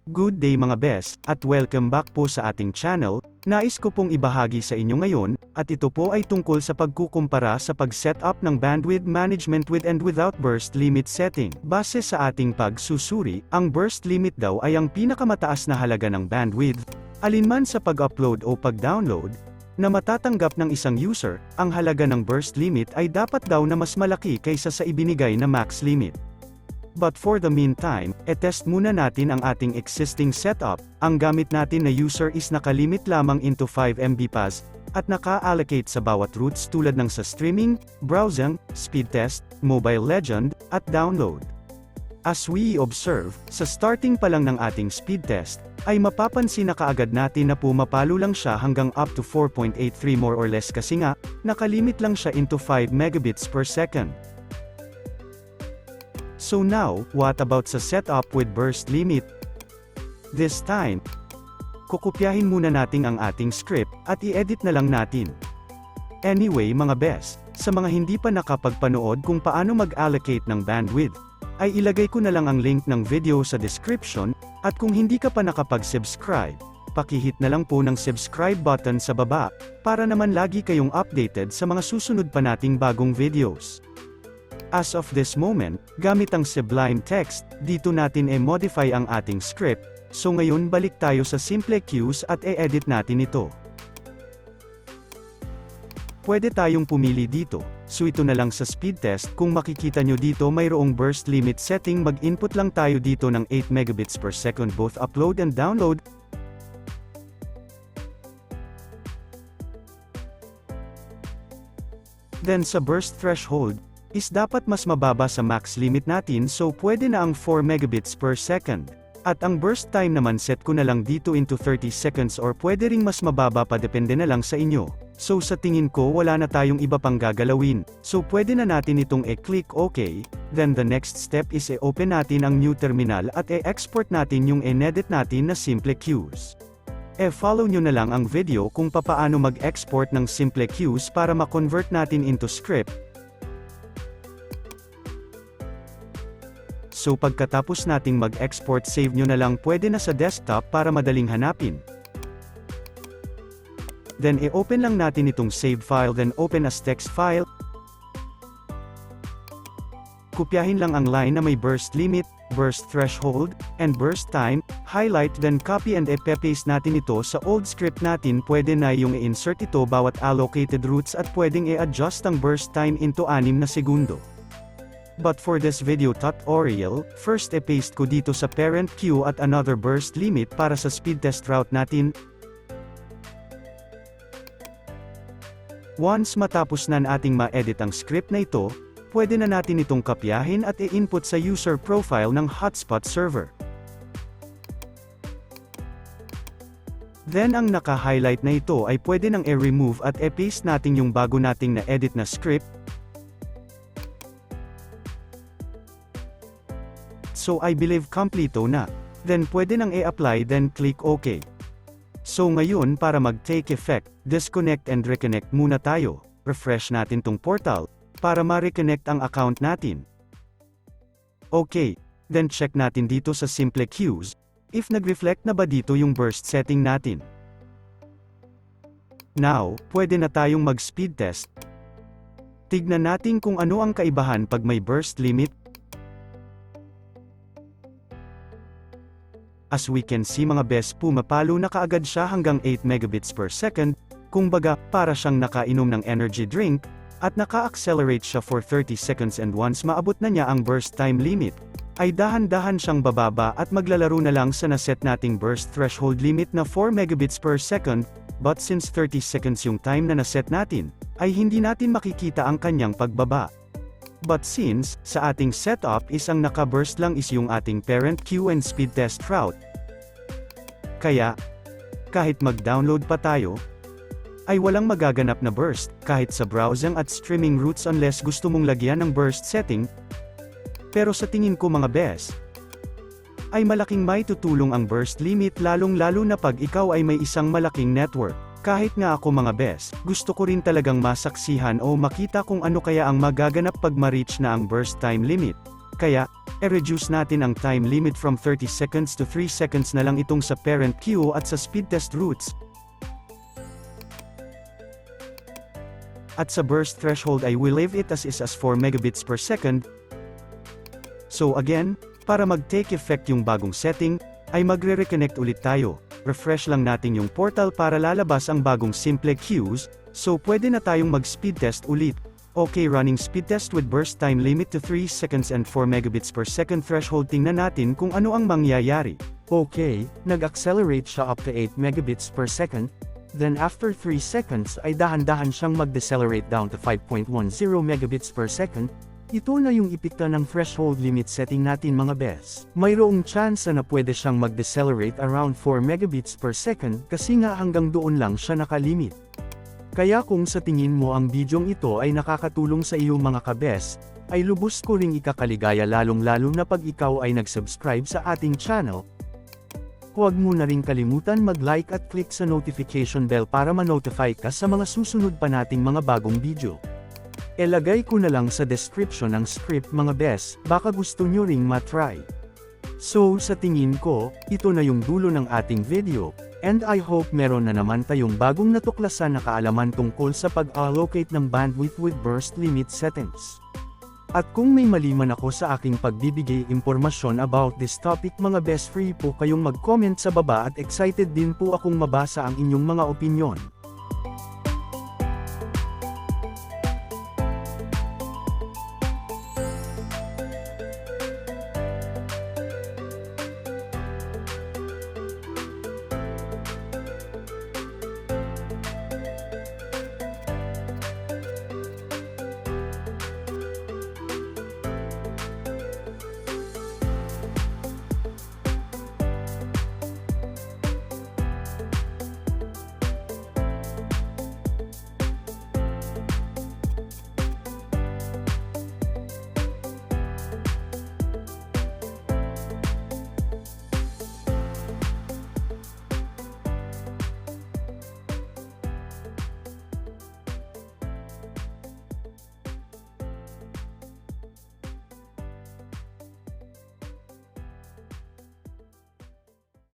Good day mga bes, at welcome back po sa ating channel. Nais ko pong ibahagi sa inyo ngayon, at ito po ay tungkol sa pagkukumpara sa pag-set up ng bandwidth management with and without burst limit setting. Base sa ating pagsusuri, ang burst limit daw ay ang pinakamataas na halaga ng bandwidth, alinman sa pag-upload o pag-download, na matatanggap ng isang user. Ang halaga ng burst limit ay dapat daw na mas malaki kaysa sa ibinigay na max limit. But for the meantime, test muna natin ang ating existing setup. Ang gamit natin na user is nakalimit lamang into 5 Mbps, at naka-allocate sa bawat routes tulad ng sa streaming, browsing, speed test, Mobile Legend, at download. As we observe, sa starting pa lang ng ating speed test, ay mapapansin na kaagad natin na pumapalo lang siya hanggang up to 4.83 more or less kasi nga, nakalimit lang siya into 5 megabits per second. So now, what about sa setup with burst limit? This time, kukopyahin muna natin ang ating script, at i-edit na lang natin. Anyway mga bes, sa mga hindi pa nakapagpanood kung paano mag-allocate ng bandwidth, ay ilagay ko na lang ang link ng video sa description, at kung hindi ka pa nakapag-subscribe, pakihit na lang po ng subscribe button sa baba, para naman lagi kayong updated sa mga susunod pa nating bagong videos. As of this moment, gamit ang Sublime Text, dito natin modify ang ating script, so ngayon balik tayo sa simple cues at e-edit natin ito. Pwede tayong pumili dito, so ito na lang sa speed test. Kung makikita nyo dito mayroong burst limit setting, mag-input lang tayo dito ng 8 megabits per second both upload and download. Then sa burst threshold, is dapat mas mababa sa max limit natin, so pwede na ang 4 megabits per second. At ang burst time naman set ko na lang dito into 30 seconds or pwede ring mas mababa pa, depende na lang sa inyo. So sa tingin ko wala na tayong iba pang gagalawin, so pwede na natin itong i-click OK. Then the next step is i-open natin ang new terminal at i-export natin yung inedit natin na simple cues. Follow nyo na lang ang video kung papaano mag-export ng simple cues para ma-convert natin into script. So pagkatapos nating mag-export, save nyo na lang, pwede na sa desktop para madaling hanapin. Then i-open lang natin itong save file, then open as text file. Kopyahin lang ang line na may burst limit, burst threshold, and burst time, highlight, then copy and i-paste natin ito sa old script natin. Pwede na yung i-insert ito bawat allocated routes at pwedeng i-adjust ang burst time into 6 na segundo. But for this video tutorial, first i-paste ko dito sa parent queue at another burst limit para sa speed test route natin. Once matapos na ating ma-edit ang script na ito, pwede na natin itong kopyahin at i-input sa user profile ng hotspot server. Then ang naka-highlight na ito ay pwede nang i-remove at i-paste natin yung bago nating na-edit na script. So I believe completo na. Then pwede nang i-apply, then click OK. So ngayon para mag-take effect, disconnect and reconnect muna tayo. Refresh natin tong portal, para ma-reconnect ang account natin. Okay, then check natin dito sa simple cues, if nag-reflect na ba dito yung burst setting natin. Now, pwede na tayong mag-speed test. Tignan natin kung ano ang kaibahan pag may burst limit. As we can see mga bes, pumapalo na kaagad siya hanggang 8 megabits per second, kumbaga, para siyang nakainom ng energy drink, at naka-accelerate siya for 30 seconds, and once maabot na niya ang burst time limit, ay dahan-dahan siyang bababa at maglalaro na lang sa naset nating burst threshold limit na 4 megabits per second, but since 30 seconds yung time na naset natin, ay hindi natin makikita ang kanyang pagbaba. But since, sa ating setup is ang naka-burst lang is yung ating parent queue and speed test route. Kaya, kahit mag-download pa tayo, ay walang magaganap na burst, kahit sa browsing at streaming routes unless gusto mong lagyan ng burst setting. Pero sa tingin ko mga bes, ay malaking may tutulong ang burst limit, lalong-lalo na pag ikaw ay may isang malaking network. Kahit nga ako mga bes, gusto ko rin talagang masaksihan o makita kung ano kaya ang magaganap pag ma-reach na ang burst time limit. Kaya, reduce natin ang time limit from 30 seconds to 3 seconds na lang itong sa parent queue at sa speed test routes. At sa burst threshold I will leave it as is as 4 megabits per second. So again, para mag-take effect yung bagong setting, ay magre-reconnect ulit tayo. Refresh lang natin yung portal para lalabas ang bagong simple queues, so pwede na tayong mag-speed test ulit. Okay, running speed test with burst time limit to 3 seconds and 4 megabits per second threshold. Tingnan natin kung ano ang mangyayari. Okay, nag-accelerate siya up to 8 megabits per second, then after 3 seconds ay dahan-dahan siyang mag-decelerate down to 5.10 megabits per second. Ito na yung ipikta ng threshold limit setting natin mga bes. Mayroong chance na pwede siyang mag-decelerate around 4 megabits per second kasi nga hanggang doon lang siya nakalimit. Kaya kung sa tingin mo ang bidyong ito ay nakakatulong sa iyo mga kabes, ay lubos ko ring ikakaligaya lalong-lalo na pag ikaw ay nag-subscribe sa ating channel. Huwag mo na ring kalimutan mag-like at click sa notification bell para ma-notify ka sa mga susunod pa nating mga bagong video. Ilagay ko na lang sa description ang script mga bes, baka gusto nyo ring matry. So sa tingin ko, ito na yung dulo ng ating video, and I hope meron na naman tayong bagong natuklasan na kaalaman tungkol sa pag-allocate ng bandwidth with burst limit settings. At kung may mali man ako sa aking pagbibigay impormasyon about this topic mga best, free po kayong mag-comment sa baba at excited din po akong mabasa ang inyong mga opinyon.